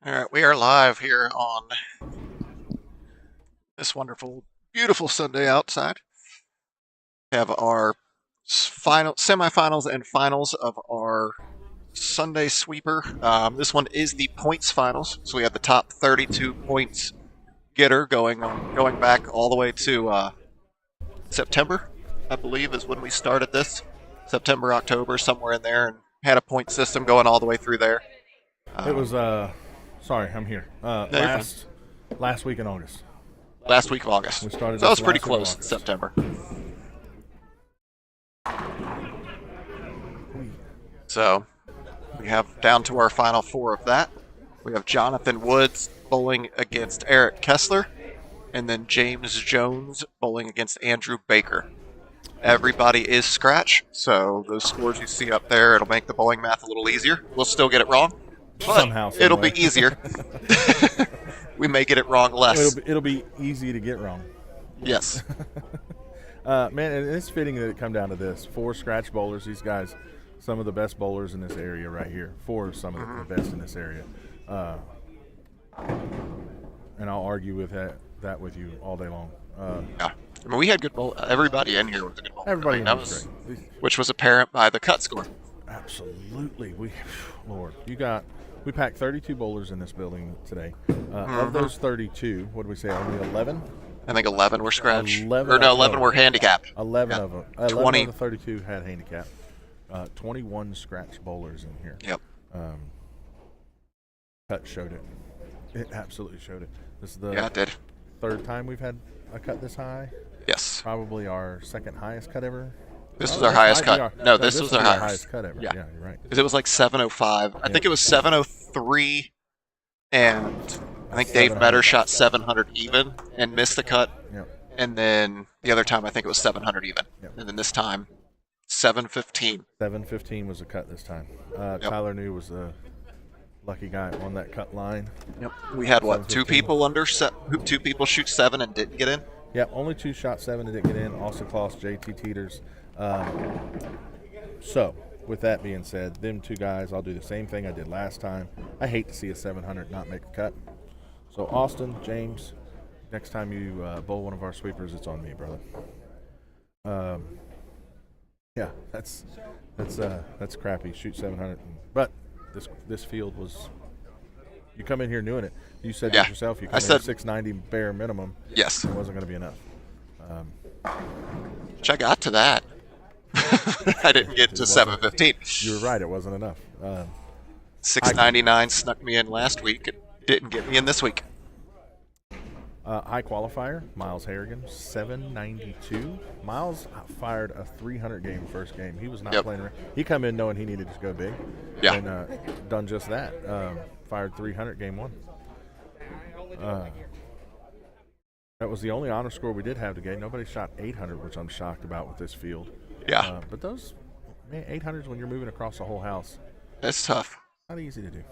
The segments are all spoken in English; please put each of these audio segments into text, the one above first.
All right, we are live here on this wonderful, beautiful Sunday outside. We have our final semifinals and finals of our Sunday sweeper. This one is the points finals, so we have the top 32 points getter going back all the way to September, I believe, is when we started this. September, October, somewhere in there, and had a point system going all the way through there. It was sorry, I'm here. No, you're fine. Last week in August. Last week of August. We started So that this was pretty last week of close in August. September. So we have down to our final four of that. We have Jonathan Woods bowling against Eric Kessler, and then James Jones bowling against Andrew Baker. Everybody is scratch, so those scores you see up there, it'll make the bowling math a little easier. We'll still get it wrong, but Somehow, some it'll way. be easier. We may get it wrong less. It'll be easy to get wrong. Yes. Man, and it's fitting that it come down to this. 4 scratch bowlers. These guys, some of the best bowlers in this area right here. 4 of some of the best in this area. And I'll argue with that with you all day long. Yeah. I mean, we had good bowl. Everybody in here was a good bowler. Everybody I mean, in that here was great. which was apparent by the cut score. Absolutely. Lord, we packed 32 bowlers in this building today. Of those 32, what did we say? Only 11? I think 11 were scratch. 11 were handicapped. 11 Yeah. of them. 11 20. of the 32 had handicap. 21 scratch bowlers in here. Yep. Cut showed it. It absolutely showed it. This is the Yeah, it did. third time we've had a cut this high. Yes. Probably our second highest cut ever. This was Oh, our highest might be cut. our- No, this was will our be highest. cut ever. Yeah. Yeah, you're right. Because it was like 705. I think it was 703, and I think Dave 700. Metter shot 700 even and missed the cut. Yep. And then the other time, I think it was 700 even. Yep. And then this time, 715. 715 was a cut this time. Tyler New was the lucky guy on that cut line. Yep. We had what? 2 715. people two people shoot 7 and didn't get in. Yeah, only 2 shot 7 that didn't get in. Austin Kloss, JT Teeters. So, with that being said, them 2 guys, I'll do the same thing I did last time. I hate to see a 700 not make the cut. So, Austin, James, next time you bowl one of our sweepers, it's on me, brother. Yeah, that's crappy. Shoot 700, but this field was. You come in here doing it. You said Yeah. it yourself. You I come in said- 690 bare minimum. Yes. It wasn't going to be enough. Which I got to that. I didn't get to 715. You were right. It wasn't enough. 699 snuck me in last week. It didn't get me in this week. High qualifier, Miles Harrigan, 792. Miles fired a 300 game first game. He was not Yep. playing around. He come in knowing he needed to go big. Yeah. And done just that. Fired 300 game 1. That was the only honor score we did have today. Nobody shot 800, which I'm shocked about with this field. Yeah. But those, man, 800s when you're moving across the whole house, It's tough. not easy to do.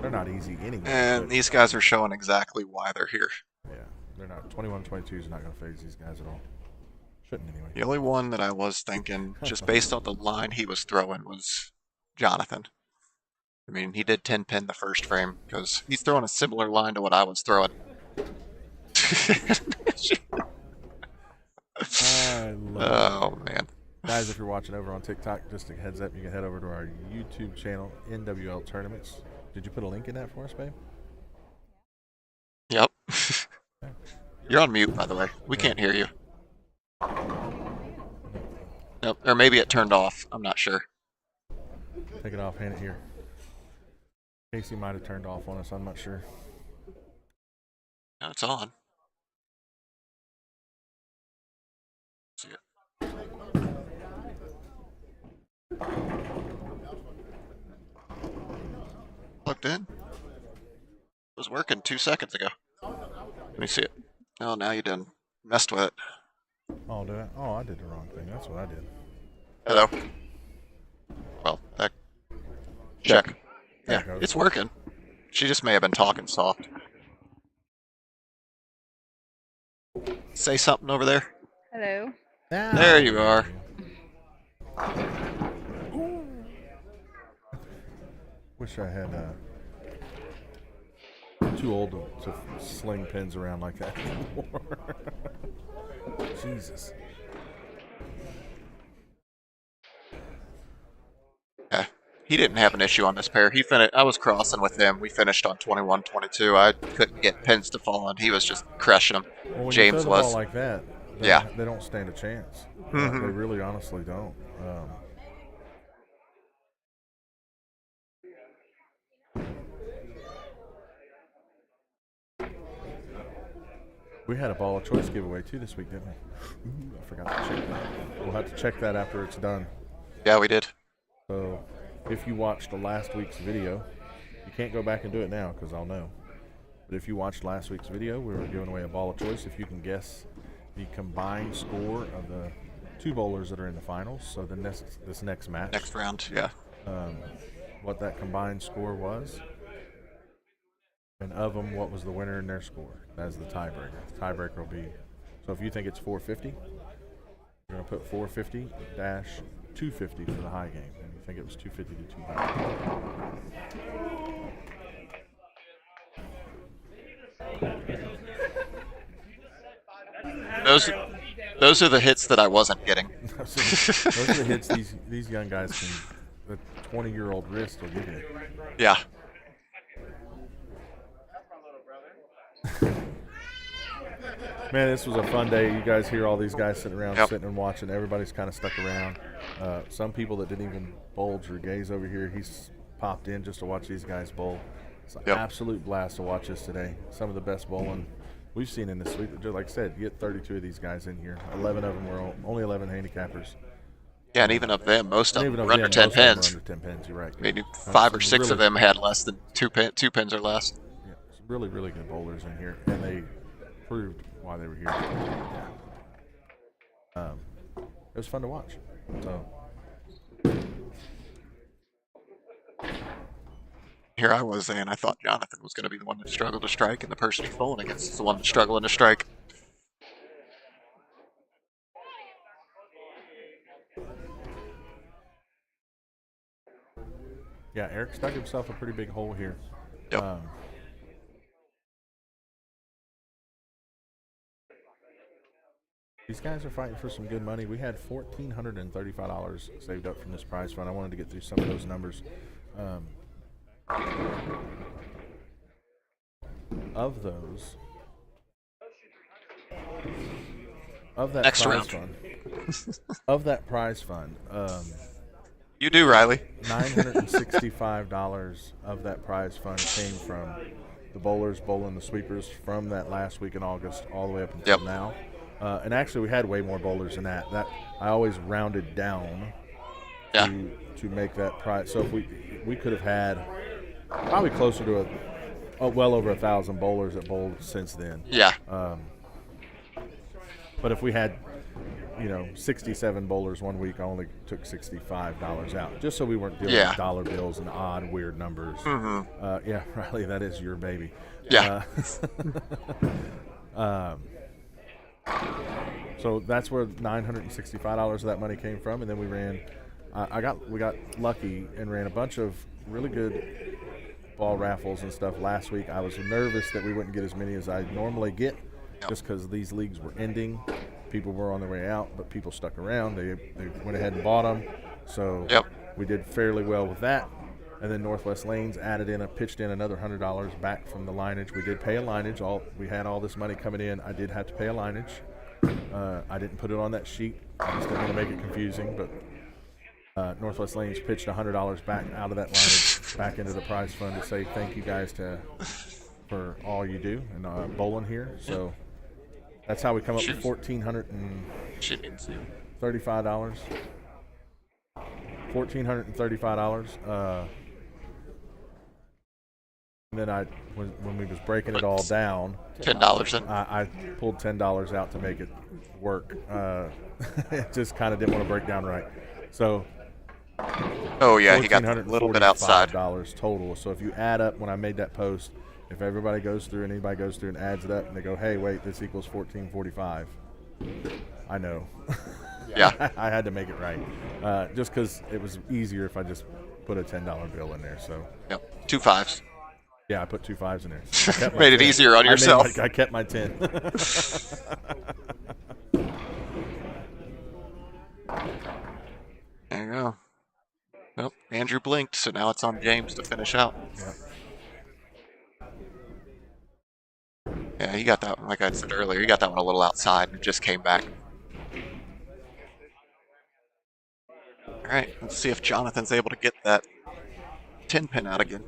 They're not easy anyway. And but, these guys are showing exactly why they're here. yeah, they're not. 21, 22 is not going to phase these guys at all. Shouldn't anyway. The only one that I was thinking, just based on the line he was throwing, was Jonathan. I mean, he did 10 pin the first frame because he's throwing a similar line to what I was throwing. I love Oh, man. Guys, if you're watching over on TikTok, just a heads up, you can head over to our YouTube channel, NWL Tournaments. Did you put a link in that for us, babe? Yep. You're on mute, by the way. We can't hear you. Nope. Or maybe it turned off. I'm not sure. Take it off, hand it here. Casey might have turned off on us, I'm not sure. No, it's on. See it. Plugged in. It was working 2 seconds ago. Let me see it. Oh, now you done messed with it. Oh, did I? Oh, I did the wrong thing. That's what I did. Hello. Well, that. Check. There Yeah, it goes. it's working. She just may have been talking soft. Say something over there. Hello. There you are. Wish I had. Too old to sling pins around like that anymore. Jesus. Yeah. He didn't have an issue on this pair. He finished. I was crossing with him. We finished on 21-22. I couldn't get pins to fall on. He was just crushing them. Well, when James you throw the was. ball like that, Yeah. they don't stand a chance. Mhm. They really, honestly don't. We had a ball of choice giveaway too this week, didn't we? Ooh, I forgot to check that. We'll have to check that after it's done. Yeah, we did. So, if you watched the last week's video, you can't go back and do it now because I'll know. But if you watched last week's video, we were giving away a ball of choice. If you can guess the combined score of the two bowlers that are in the finals, so this next match, Next round, yeah. what that combined score was, and of them, what was the winner in their score? That's the tiebreaker. The tiebreaker will be, so if you think it's 450, you're going to put 450 dash 250 for the high game. And you think it was 250 to 200. Those are the hits that I wasn't getting. Those are the hits these young guys can, the 20-year-old wrist will give you. Yeah. Man, this was a fun day. You guys hear all these guys sitting around, Yep. sitting and watching. Everybody's kind of stuck around. Some people that didn't even bowl. Drew Gaze over here, he's popped in just to watch these guys bowl. It's an Yep. absolute blast to watch this today. Some of the best bowling we've seen in this sweep. Just like I said, you get 32 of these guys in here. 11 of them were only 11 handicappers. Yeah, and even of them, most of And them even were under most 10 of them were pins. under 10 pins, you're right. I mean, Some 5 or 6 really, of them had less than two pins or less. Yeah, some really, really good bowlers in here, and they proved why they were here. It was fun to watch. So Here I was saying I thought Jonathan was going to be the one that struggled to strike, and the person he's bowling against is the one that's struggling to strike. yeah, Eric stuck himself a pretty big hole here. Yep. These guys are fighting for some good money. We had $1,435 saved up from this prize fund. I wanted to get through some of those numbers. Of those, of that Next prize round. fund, of that prize fund, You do, Riley. $965 of that prize fund came from the bowlers bowling the sweepers from that last week in August all the way up until Yep. now. And actually, we had way more bowlers than that. That I always rounded down Yeah. to make that prize. So if we could have had probably closer to well over 1,000 bowlers that bowled since then. Yeah. But if we had 67 bowlers one week, I only took $65 out, just so we weren't dealing Yeah. with dollar bills and odd, weird numbers. Mm-hmm. Yeah, Riley, that is your baby. Yeah. So that's where $965 of that money came from, and then we ran. We got lucky and ran a bunch of really good ball raffles and stuff last week. I was nervous that we wouldn't get as many as I normally get, just because these leagues were ending. People were on their way out, but people stuck around. They went ahead and bought them, so Yep. we did fairly well with that. And then Northwest Lanes pitched in another $100 back from the lineage. We did pay a lineage. We had all this money coming in. I did have to pay a lineage. I didn't put it on that sheet. I just didn't want to make it confusing. But Northwest Lanes pitched $100 back out of that lineage back into the prize fund to say thank you guys for all you do and bowling here. So that's how we come up with $1,435. $1,435. And then when we was breaking it all down, $10 in. I pulled $10 out to make it work. It just kind of didn't want to break down right. So Oh yeah, he got a little bit outside. $1,445 total. So if you add up when I made that post, if everybody goes through and anybody goes through and adds it up and they go, hey, wait, this equals $1,445. I know. Yeah. I had to make it right, just because it was easier if I just put a $10 bill in there. So Yep, 2 5s. yeah, I put 2 5s in there. I kept my Made it 10. easier on yourself. I kept my 10. There you go. Well, Andrew blinked, so now it's on James to finish out. Yep. Yeah, he got that one, like I said earlier, he got that one a little outside and just came back. All right, let's see if Jonathan's able to get that 10 pin out again.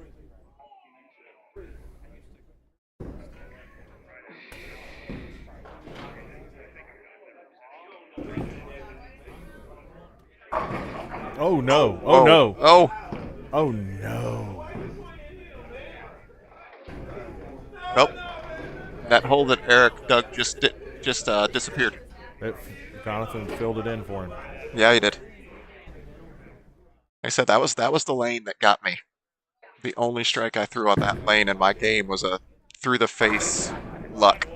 Oh no! Oh no! Oh! Oh no! Nope. That hole that Eric dug just disappeared. Jonathan filled it in for him. Yeah, he did. Like I said, that was the lane that got me. The only strike I threw on that lane in my game was a through the face luck.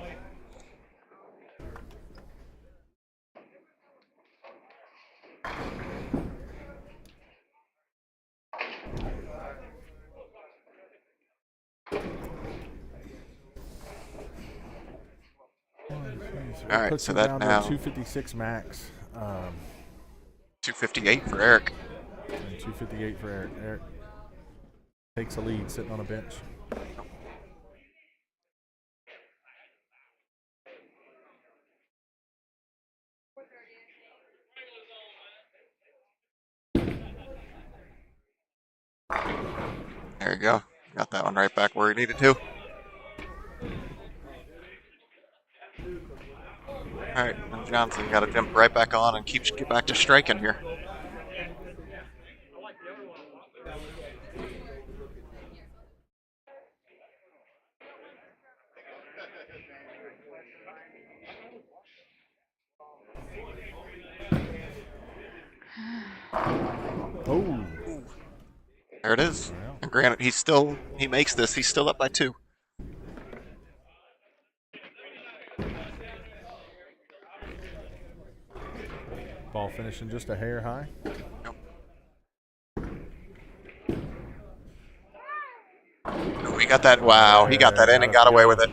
All right, so that now 256 max. 258 for Eric. And 258 for Eric. Eric takes a lead, sitting on a bench. There you go. Got that one right back where he needed to. All right, Johnson got to jump right back on and get back to striking here. Oh. There it is. And granted, he makes this. He's still up by 2. Ball finishing just a hair high. Yep. Oh, he got that. Wow, he got that in and got away with it.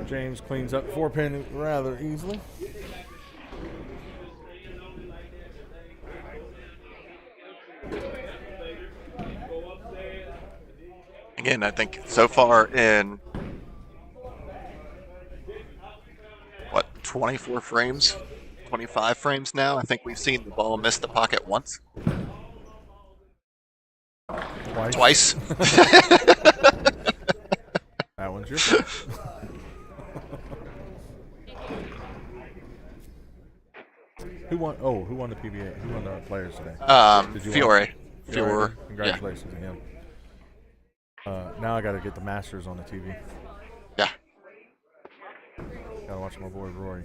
James cleans up 4-pin rather easily. Again, I think so far in 24 frames, 25 frames now. I think we've seen the ball miss the pocket once. Twice. That one's your fault. Who won? Oh, who won the PBA? Who won the players today? Fiore. Congratulations to him. Now I got to get the Masters on the TV. Yeah. Got to watch my boy Rory.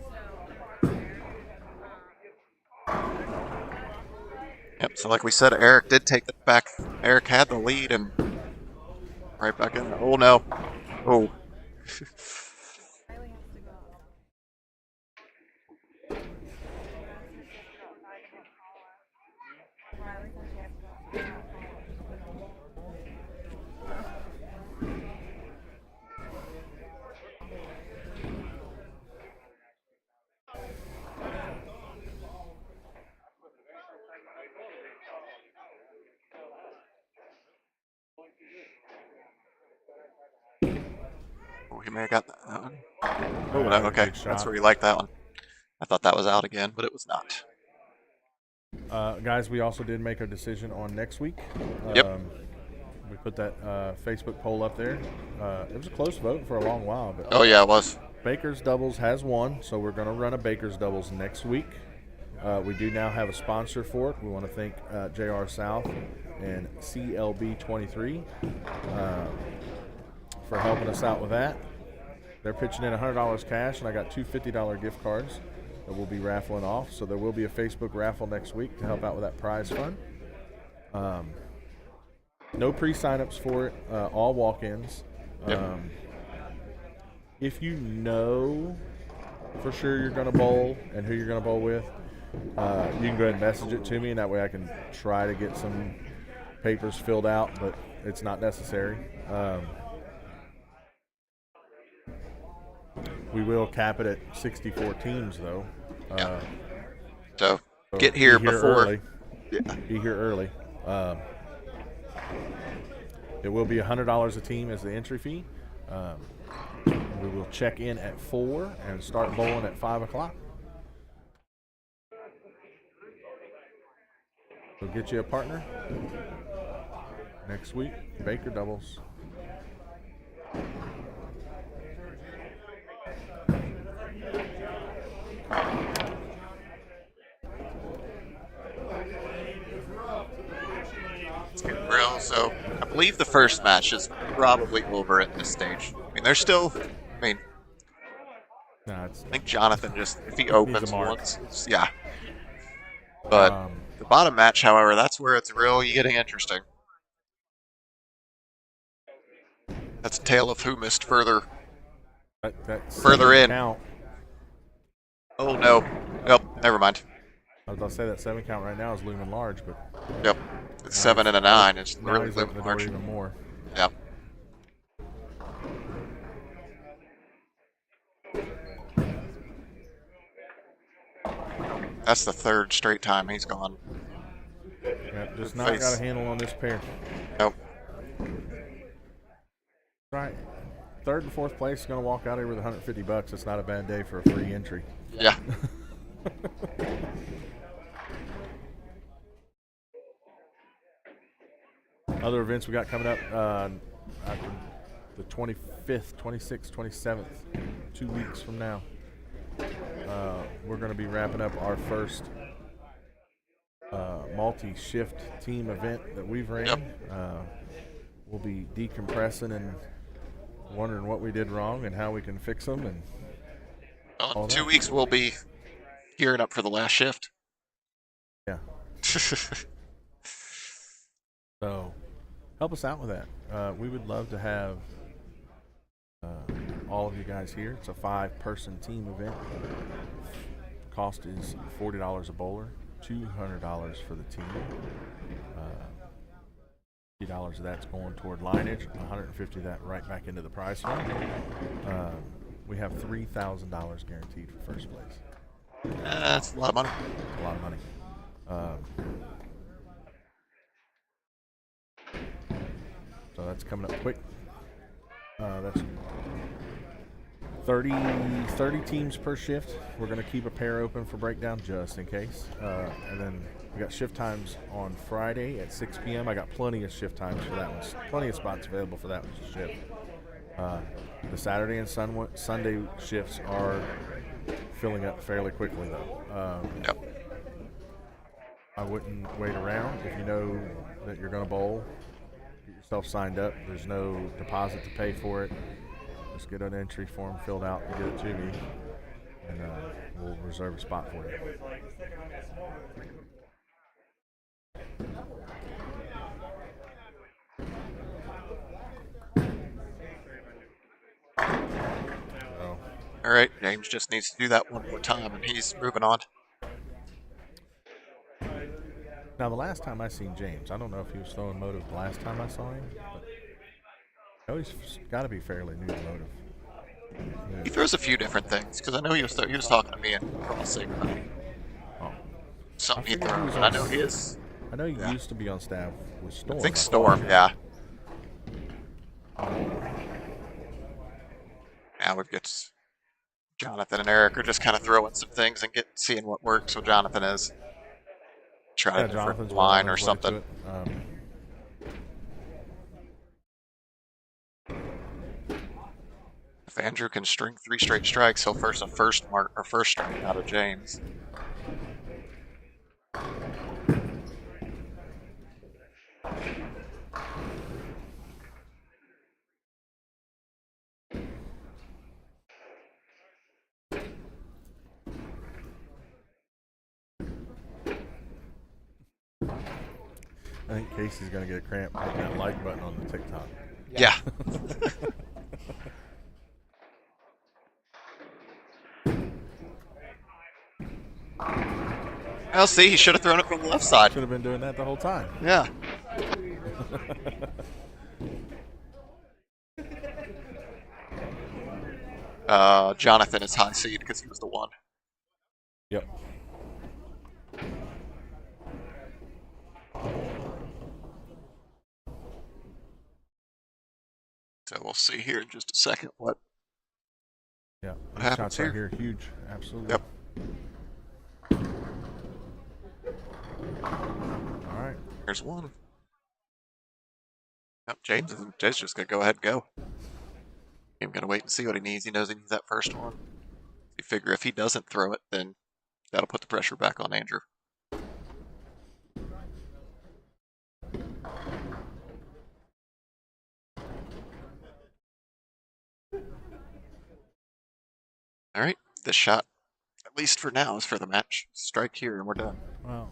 Yep. So like we said, Eric did take the back. Eric had the lead and right back in there. Oh no. Oh. He may have got that one. Oh, no, okay. That's where he liked that one. I thought that was out again, but it was not. Guys, we also did make a decision on next week. Yep. We put that Facebook poll up there. It was a close vote for a long while. But oh, yeah, it was. Baker's Doubles has won, so we're going to run a Baker's Doubles next week. We do now have a sponsor for it. We want to thank JR South and CLB23 for helping us out with that. They're pitching in $100 cash, and I got 2 $50 gift cards that we'll be raffling off. So there will be a Facebook raffle next week to help out with that prize fund. No pre-signups for it. All walk-ins. Yep. If you know for sure you're going to bowl and who you're going to bowl with, you can go ahead and message it to me, and that way I can try to get some papers filled out, but it's not necessary. We will cap it at 64 teams, though. Yeah. So So get here be here before. early. Yeah. Be here early. It will be $100 a team as the entry fee. We will check in at 4 and start bowling at 5 o'clock. We'll get you a partner next week. Baker doubles. It's getting real. So I believe the first match is probably over at this stage. I mean, there's still. I mean, Nah, it's I think Jonathan just if he opens mark. once, yeah. But the bottom match, however, that's where it's really getting interesting. That's a tale of who missed further. that Further in. count. Oh no. Nope. Never mind. I was about to say that 7 count right now is looming large, but Yep. It's 7 and a 9. It's now really he's opening looming the door large. even more. Yep. That's the third straight time he's gone. Yep, just not got a handle on this pair. Nope. Right. Third and fourth place is going to walk out here with $150. It's not a bad day for a free entry. Yeah. Other events we got coming up after the 25th, 26th, 27th, 2 weeks from now. We're going to be wrapping up our first multi-shift team event that we've ran. Yep. We'll be decompressing and wondering what we did wrong and how we can fix them. And Well, in 2 weeks we'll be gearing up for the last shift. yeah, so help us out with that. We would love to have all of you guys here. It's a 5-person team event. Cost is $40 a bowler, $200 for the team. $50 of that's going toward lineage, $150 of that right back into the prize fund. We have $3,000 guaranteed for first place. That's a lot of money. A lot of money. So that's coming up quick. That's 30 teams per shift. We're going to keep a pair open for breakdown just in case. And then we got shift times on Friday at 6 p.m. I got plenty of shift times for that one. Plenty of spots available for that one's shift. The Saturday and Sunday shifts are filling up fairly quickly, though. Yep. I wouldn't wait around. If you know that you're going to bowl, get yourself signed up. There's no deposit to pay for it. Just get an entry form filled out and get it to me, and we'll reserve a spot for you. So, All right, James just needs to do that one more time, and he's moving on. now, the last time I seen James, I don't know if he was throwing motive the last time I saw him, but I know he's got to be fairly new to motive. He throws a few different things because I know he was talking to me in crossing. Oh, Something he I figured he throws. was And I on know he is. I know he used to be on staff with Storm. I think thought. Storm. Yeah. Now we've got Jonathan and Eric are just kind of throwing some things and seeing what works. So Jonathan is trying Yeah, a different Jonathan's line on or his way to something. it. If Andrew can string 3 straight strikes, he'll force a first strike out of James. I think Casey's gonna get a cramp hitting that like button on the TikTok. Yeah. Well, see, he should have thrown it from the left side. Should have been doing that the whole time. Yeah. Jonathan is high seed because he was the one. Yep. So we'll see here in just a second what Yeah. What happens shots right here, huge. Absolutely. Yep. All right. There's one. Yep, James is just gonna go ahead and go. I'm gonna wait and see what he needs. He knows he needs that first one. You figure if he doesn't throw it, then that'll put the pressure back on Andrew. All right, this shot, at least for now, is for the match. Strike here and we're done. Wow.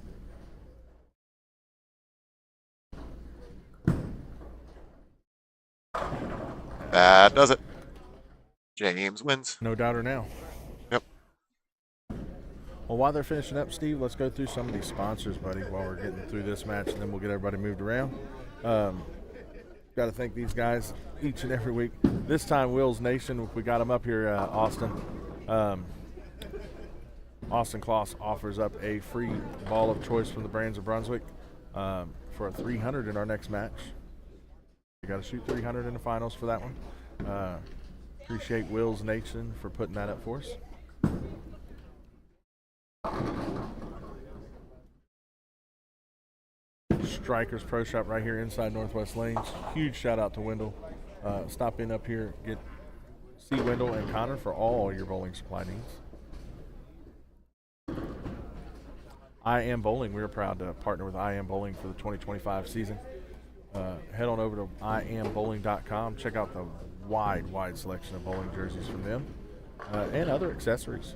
That does it. James wins. No doubter now. Yep. Well, while they're finishing up, Steve, let's go through some of these sponsors, buddy, while we're getting through this match, and then we'll get everybody moved around. Got to thank these guys each and every week. This time, Will's Nation, we got them up here, Austin. Austin Kloss offers up a free ball of choice from the Brands of Brunswick for a 300 in our next match. You got to shoot 300 in the finals for that one. Appreciate Will's Nation for putting that up for us. Strikers Pro Shop right here inside Northwest Lanes. Huge shout out to Wendell. Stop in up here, see Wendell and Connor for all your bowling supply needs. I Am Bowling. We're proud to partner with I Am Bowling for the 2025 season. Head on over to iambowling.com. Check out the wide selection of bowling jerseys from them and other accessories.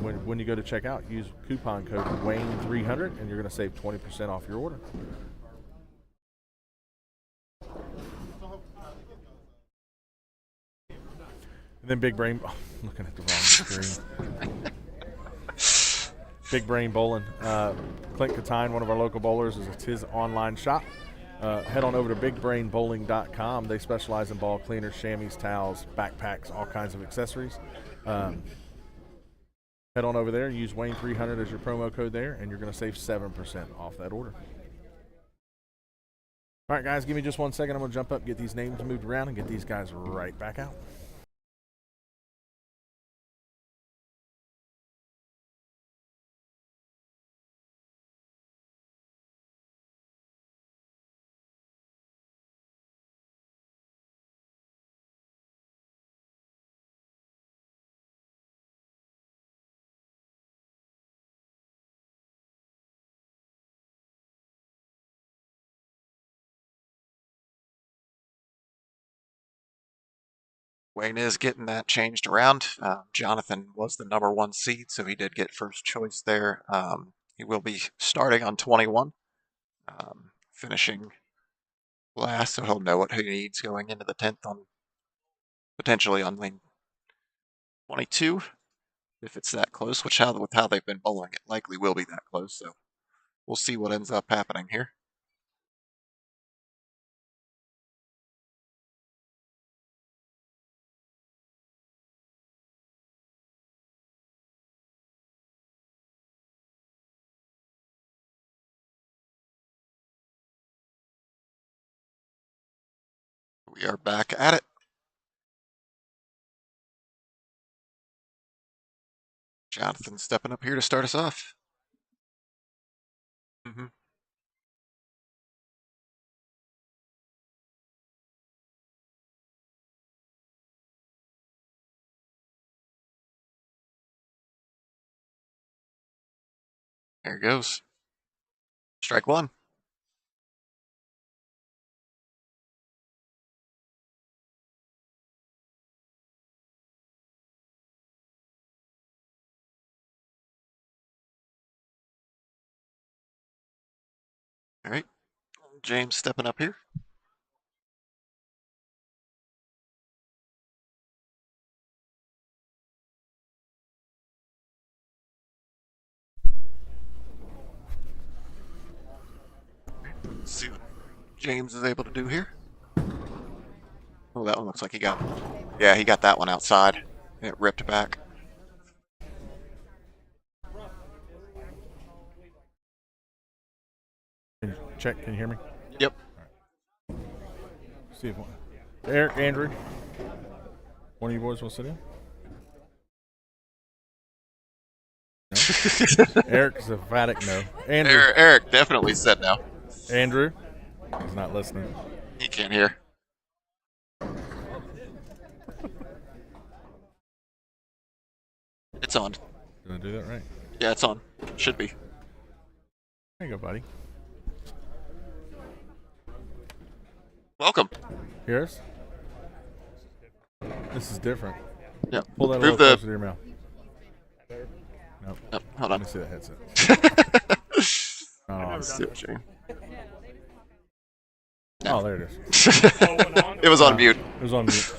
When you go to check out, use coupon code WAYNE300 and you're going to save 20% off your order. And then Big Brain, looking at the wrong screen. Big Brain Bowling. Clint Catine, one of our local bowlers, is his online shop. Head on over to bigbrainbowling.com. They specialize in ball cleaners, chamois, towels, backpacks, all kinds of accessories. Head on over there and use Wayne300 as your promo code there, and you're going to save 7% off that order. All right, guys, give me just 1 second. I'm going to jump up, get these names moved around, and get these guys right back out. Wayne is getting that changed around. Jonathan was the number 1 seed, so he did get first choice there. He will be starting on 21, finishing last, so he'll know what he needs going into the 10th on potentially on lane 22, if it's that close. Which with how they've been bowling, it likely will be that close. So we'll see what ends up happening here. We are back at it. Jonathan stepping up here to start us off. There it goes. Strike 1. All right. James stepping up here. Let's see what James is able to do here. Oh, that one looks like he got. Yeah, he got that one outside. It ripped back. Check. Can you hear me? Yep. See if Eric, Andrew, one of you boys will sit in. No? Eric's emphatic no. Andrew. Eric definitely said no. Andrew, he's not listening. He can't hear. It's on. Did I do that right? Yeah, it's on. Should be. There you go, buddy. Welcome. Hear us? This is different. Yeah. Pull that a Prove little closer to your mouth. Nope. Oh, hold Let on. me see that headset. Let's see what James. Oh, there it is. It was on mute. It was on mute.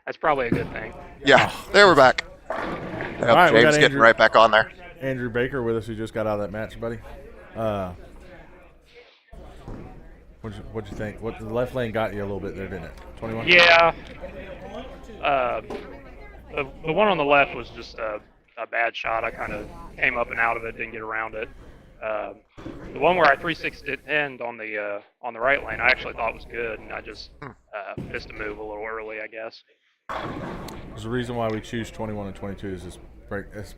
That's probably a good thing. Yeah, there we're back. Yep, right, we got James getting Andrew. right back on there. Andrew Baker with us, who just got out of that match, buddy. What'd you think? What the left lane got you a little bit there, didn't it? 21. Yeah. The one on the left was just a bad shot. I kind of came up and out of it, didn't get around it. The one where I 360 end on the right lane, I actually thought was good, and I just missed a move a little early, I guess. There's a reason why we choose 21 and 22 is this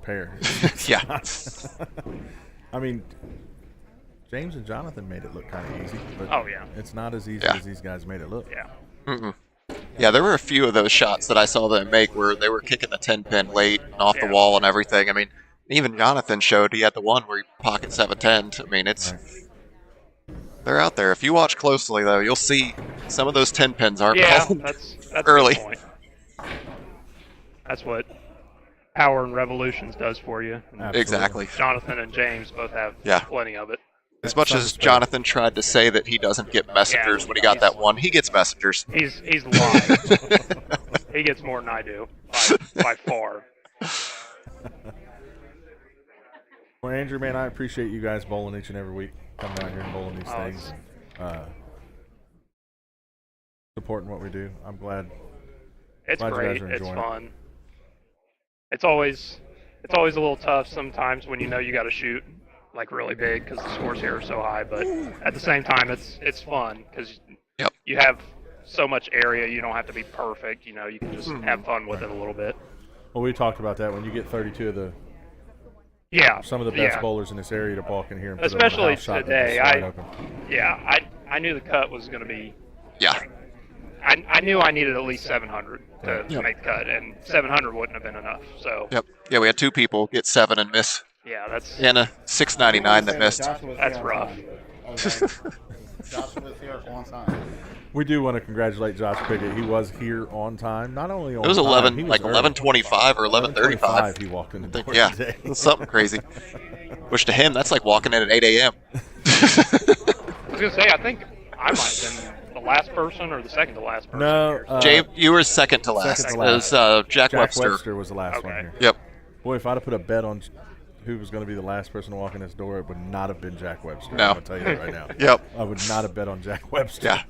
pair. Yeah. I mean, James and Jonathan made it look kind of easy, but Oh, yeah. it's not as easy Yeah. as these guys made it look. Yeah. Mm-mm. Yeah, there were a few of those shots that I saw them make where they were kicking the 10-pin late and off the Yeah. wall and everything. I mean, even Jonathan showed he had the one where he pocket 7-10. I mean, it's they're out there. If you watch closely, though, you'll see some of those 10 pins aren't Yeah, called that's early. a good point. That's what Power and Revolutions does for you. And Absolutely. Exactly. Jonathan and James both have Yeah. plenty of it. As much Some as respect. Jonathan tried to say that he doesn't get messengers when he got that one, he gets messengers. He's lying. He gets more than I do, by far. Well, Andrew, man, I appreciate you guys bowling each and every week, coming down here and bowling these Oh, things, supporting what we do. I'm glad. It's Glad you guys great. are It's enjoying it. fun. It's always a little tough sometimes when you know you got to shoot like really big because the scores here are so high. But at the same time, it's fun because Yep. you have so much area. You don't have to be perfect. You know, you can just have fun with it a little bit. Well, we talked about that when you get 32 of Yeah. some of the best yeah. bowlers in this area to walk in here and put Especially a house shot today, that just slide I- open. Yeah. I knew the cut was going to be. Yeah. I knew I needed at least 700 to Yep. make the cut, and 700 wouldn't have been enough. So Yep. Yeah, we had two people get 7 and miss, yeah, that's and a 699 that missed. That's rough. Josh was here on time. We do want to congratulate Josh Pickett. He was here on time. Not only on It was time, 11, he was like early. 11:25 or 11:35. He walked in the I think, door yeah, today. it's something crazy. Which to him, that's like walking in at 8 a.m. I was gonna say, I think I might have been the last person or the second to last person. No, here. Jay, you were second to last. Second to It was Jack, Jack Webster. Webster was the last one Okay. here. Yep. Boy, if I'd have put a bet on who was going to be the last person to walk in this door, it would not have been Jack Webster. No. I'm going to tell you that right now. Yep. I would not have bet on Jack Webster. Yeah.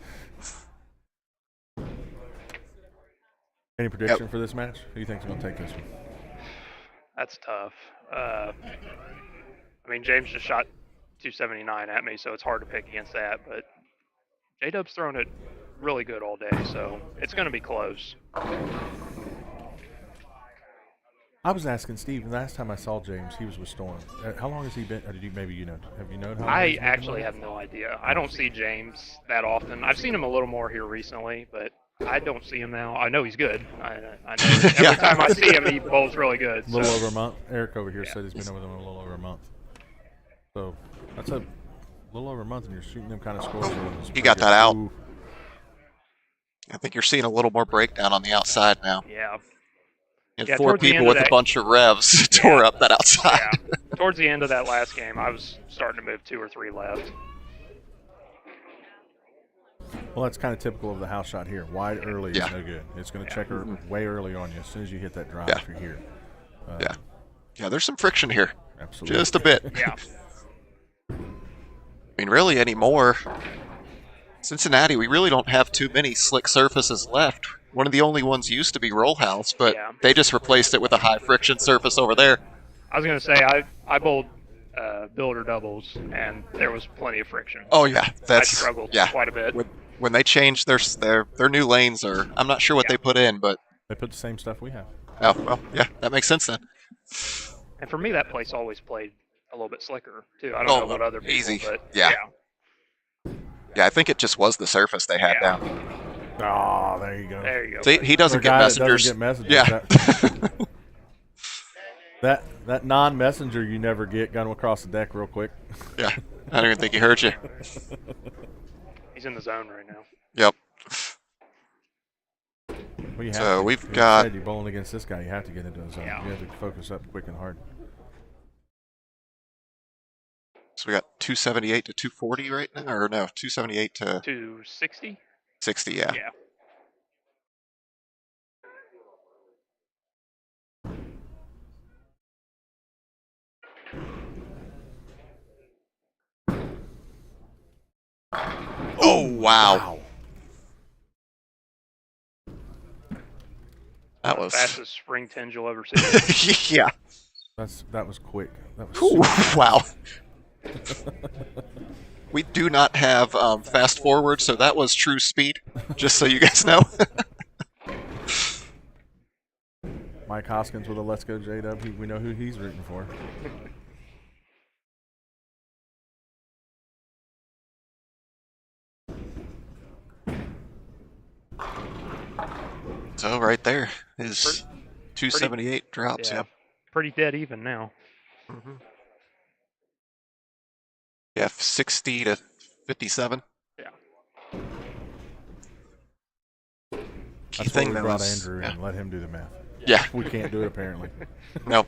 Any prediction for this match? Who do you think's going to take this one? That's tough. I mean, James just shot 279 at me, so it's hard to pick against that. But J-Dub's thrown it really good all day, so it's going to be close. I was asking Steve, the last time I saw James, he was with Storm. How long has he been? Or did you maybe you know? Have you known how long I he's been actually there? have no idea. I don't see James that often. I've seen him a little more here recently, but I don't see him now. I know he's good. I know every Yeah. time I see him, he bowls really good. A little so. over a month. Eric over here Yeah. said he's been over them a little over a month. So that's a little over a month, and you're shooting them kind of scores. He got that out. Ooh. I think you're seeing a little more breakdown on the outside now. Yeah. You had Yeah, 4 towards the people end of with a that- bunch of revs tore up that outside. Yeah. Towards the end of that last game, I was starting to move 2 or 3 left. Well, that's kind of typical of the house shot here. Wide early Yeah. is no good. It's going to Yeah. checker way early on you as soon as you hit that drive Yeah. if you're here. Yeah. Yeah, there's some friction here. Absolutely. Just a bit. Yeah. I mean, really anymore, Cincinnati, we really don't have too many slick surfaces left. One of the only ones used to be Roll House, but Yeah. they just replaced it with a high friction surface over there. I was gonna say I bowled builder doubles, and there was plenty of friction. Oh yeah, I that's struggled yeah. quite a bit. When they changed their new lanes, or I'm not sure what Yeah. they put in, but They put the same stuff we have. oh well, yeah, that makes sense then. And for me, that place always played a little bit slicker too. I don't know what other people, easy. but Yeah. Yeah, I think it just was the surface they had Yeah. down. Oh, there you go. There you go. See, he doesn't For a get guy that messengers. doesn't get messages, Yeah. That non-messenger you never get got him across the deck real quick. Yeah. I don't even think he heard you. He's in the zone right now. Yep. Well, you have So to. we've Like I got- said, you're bowling against this guy. You have to get into his zone. Yeah. You have to focus up quick and hard. So we got 278 to 240 right now, or no, 278 to 260. 60. Yeah. Yeah. Oh wow. That was Fastest spring tinge you'll ever see. yeah. That was quick. That was Ooh, super- wow. We do not have fast forward, so that was true speed. Just so you guys know. Mike Hoskins with a Let's Go J-Dub. We know who he's rooting for. So right there is 278 drops. Yeah. Yeah. Pretty dead even now. Mm-hmm. Yeah, 60 to 57. Yeah. Key That's thing why we though brought is- Andrew yeah. and let him do the math. Yeah. We can't do it apparently. No.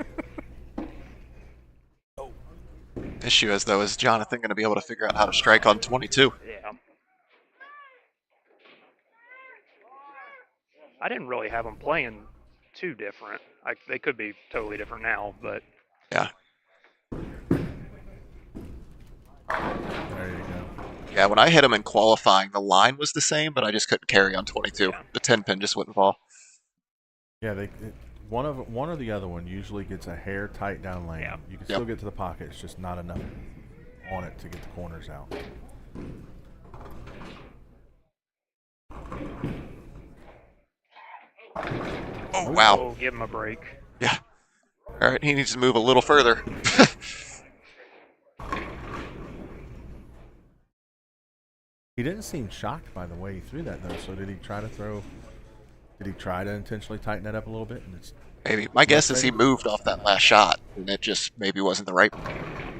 Issue is though, is Jonathan going to be able to figure out how to strike on 22? Yeah. I didn't really have them playing too different. They could be totally different now, but Yeah. There you go. Yeah, when I hit him in qualifying, the line was the same, but I just couldn't carry on 22. Yeah. The 10 pin just wouldn't fall. Yeah, one or the other one usually gets a hair tight down lane. Yeah. You can Yep. still get to the pocket. It's just not enough on it to get the corners out. Oh, wow. oh, give him a break. Yeah. All right, he needs to move a little further. He didn't seem shocked by the way he threw that though. So did he try to throw? Did he try to intentionally tighten that up a little bit? And it's Maybe. My guess is he moved off that last shot, and it just maybe wasn't the right one.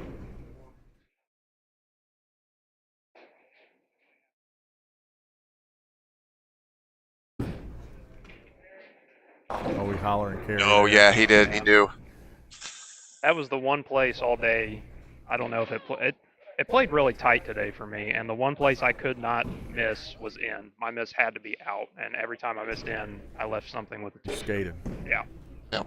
oh, we holler and carry. Oh, there. yeah, he did. He knew. That was the one place all day. I don't know if it played really tight today for me, and the one place I could not miss was in. My miss had to be out, and every time I missed in, I left something with the Skated. Yeah. Yep.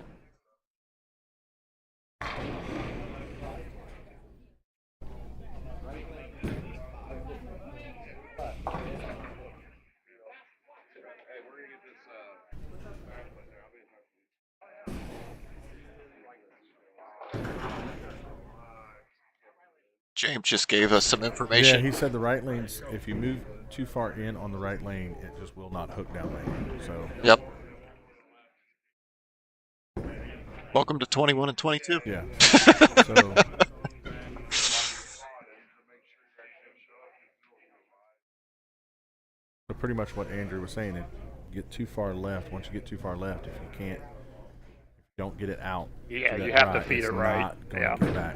James just gave us some Yeah, information. he said the right lanes. If you move too far in on the right lane, it just will not hook down lane. So Yep. Welcome to 21 and 22. yeah. So So pretty much what Andrew was saying, if you get too far left, once you get too far left, if you don't get it out. Yeah, that you have to right, feed it's it right. not going Yeah. to get back.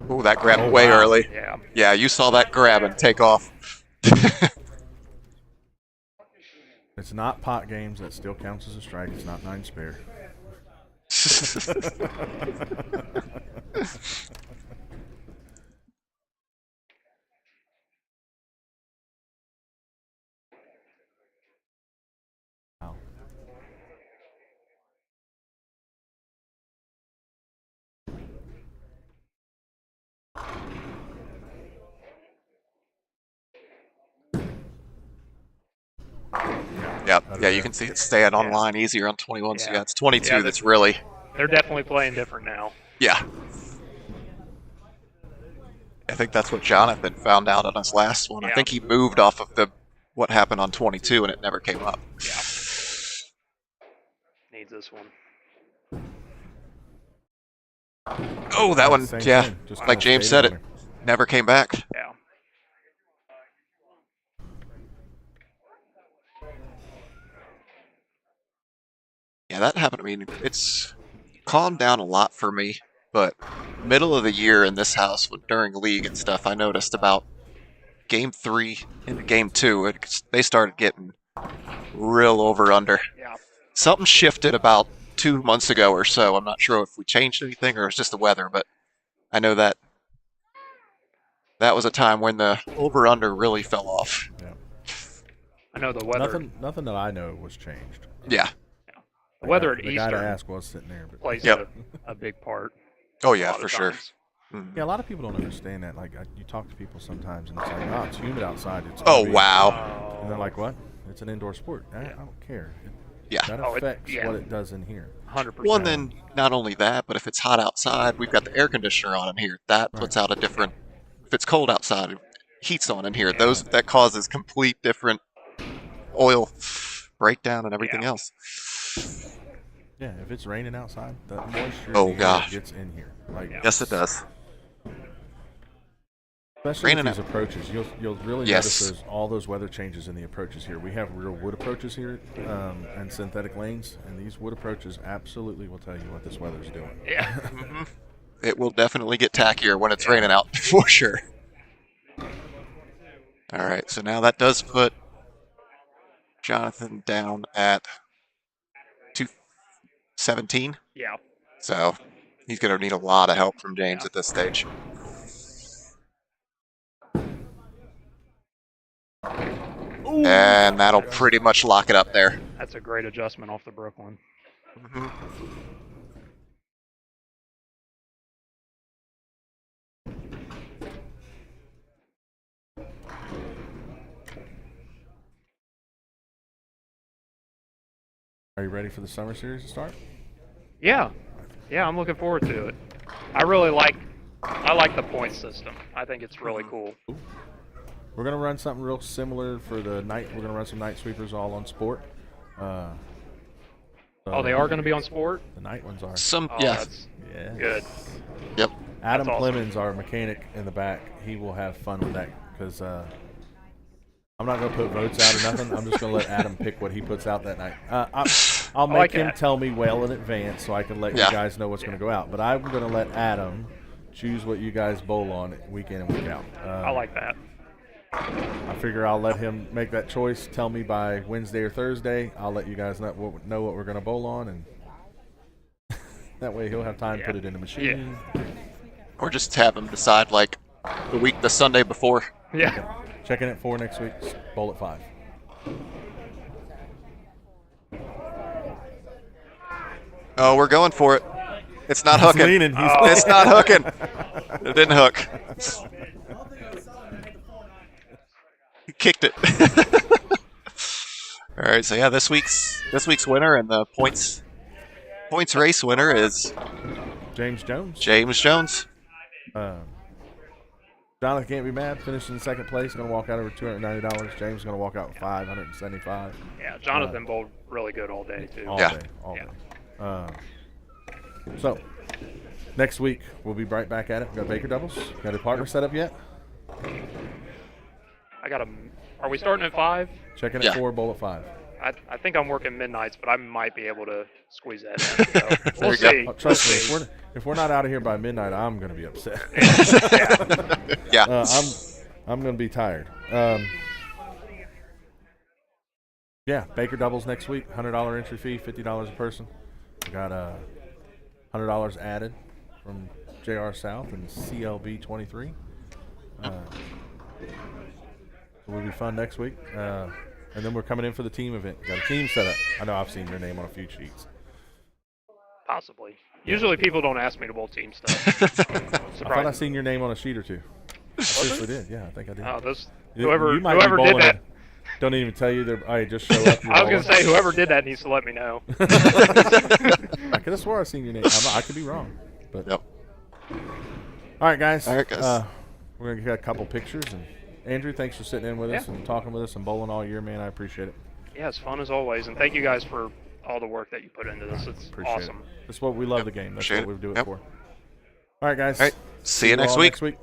Ooh, that grabbed Oh, way wow. early. Yeah. Yeah, you saw that grab and take off. It's not pot games. That still counts as a strike. It's not 9 spare. Yeah, out of yeah, you there. can see it staying online easier on 21. So Yeah. yeah, it's 22 Yeah, that's really, They're definitely playing different now. yeah. I think that's what Jonathan found out on his last one. I Yeah. think he moved off of what happened on 22 and it never came up. Yeah. Needs this one. Oh, that one, Same yeah, thing, just like kinda James stayed said, on it there. never came back. Yeah. Yeah, that happened. I mean, it's calmed down a lot for me, but middle of the year in this house during league and stuff, I noticed about game 3 into game 2, they started getting real over under. Yeah. Something shifted about 2 months ago or so. I'm not sure if we changed anything or it's just the weather, but I know that was a time when the over under really fell off. Yeah. I know the weather. Nothing that I know was changed. Yeah. The weather at The guy to Eastern ask was sitting there, but plays Yep. a big part. Oh a yeah, lot for of sure. times. Mhm. yeah, a lot of people don't understand that. Like you talk to people sometimes, and it's like, oh, it's humid outside. It's Oh gonna be-" wow. And they're like, what? It's an indoor sport. I don't care. Yeah. That Oh, affects yeah. what it does in here. 100%. Well, and then not only that, but if it's hot outside, we've got the air conditioner on in here. That Right. puts out a different. If it's cold outside, heat's on in here. That causes complete different oil breakdown and everything Yeah. else. Yeah, if it's raining outside, the moisture Oh, in the air gosh. gets in here. Like, Yes, it does. especially Raining with these approaches, you'll really Yes. notice all those weather changes in the approaches here. We have real wood approaches here and synthetic lanes, and these wood approaches absolutely will tell you what this weather's doing. Yeah. Mhm. It will definitely get tackier when it's raining out, for sure. All right, so now that does put Jonathan down at 217. Yeah. So he's going to need a lot of help from James at this stage. And that'll pretty much lock it up there. That's a great adjustment off the Brooklyn. Mhm. Are you ready for the summer series to start? Yeah. Yeah, I'm looking forward to it. I like the point system. I think it's really cool. We're gonna run something real similar for the night. We're gonna run some night sweepers all on sport. Oh, they are going to be on sport? The night ones are. Some, Oh, yeah. that's Yeah. good. Yep. Adam That's awesome. Clemens, our mechanic in the back, he will have fun with that because I'm not going to put votes out or nothing. I'm just going to let Adam pick what he puts out that night. I'll make like him that. tell me well in advance so I can let Yeah. you guys know what's going to go out. But I'm going to let Adam choose what you guys bowl on week in and week out. I like that. I figure I'll let him make that choice. Tell me by Wednesday or Thursday. I'll let you guys know what we're going to bowl on, and that way he'll have time to put it in the machine. Or just have him decide, like, the Sunday before. Yeah. Checking at 4 next week. Bowl at 5. Oh, we're going for it. It's not He's hooking. leaning. He's It's not hooking. It didn't hook. He kicked it. All right, so yeah, this week's winner and the points race winner is James Jones. James Jones. Jonathan can't be mad. Finishing in second place. Going to walk out over $290. James is going to walk out with $575 Yeah, Jonathan bowled really good all day, too. all Yeah. day. All Yeah. day. So next week we'll be right back at it. We got Baker doubles. Got a partner set up yet? Are we starting at 5? Checking Yeah. at 4. Bowl at 5. I think I'm working midnights, but I might be able to squeeze that in. So we'll you go. see. Oh, trust me, if we're not out of here by midnight, I'm going to be upset. Yeah. I'm going to be tired. Yeah, Baker doubles next week. $100 entry fee, $50 a person. We got $100 added from JR South and CLB 23. It will be fun next week. And then we're coming in for the team event. Got a team set up. I know I've seen your name on a few sheets. Possibly. Usually people don't ask me to bowl team stuff. I thought I Surprising. seen your name on a sheet or two. I seriously did. Yeah, I think I did. Oh, You might be whoever did bowling that. Don't even tell you. I just show up. I was gonna say whoever did that needs to let me know. I could have swore I seen your name. I could be wrong. But Yep. All right, guys. All right, guys. We're gonna get a couple pictures. And Andrew, thanks for sitting in with us and talking with us and bowling all year, man. I appreciate it. Yeah, it's fun as always, and thank you guys for all the work that you put into this. It's Appreciate awesome. It. That's what we love the game. That's Appreciate what we do it Yep. for. All right, guys. All right. See you next all week. Next week.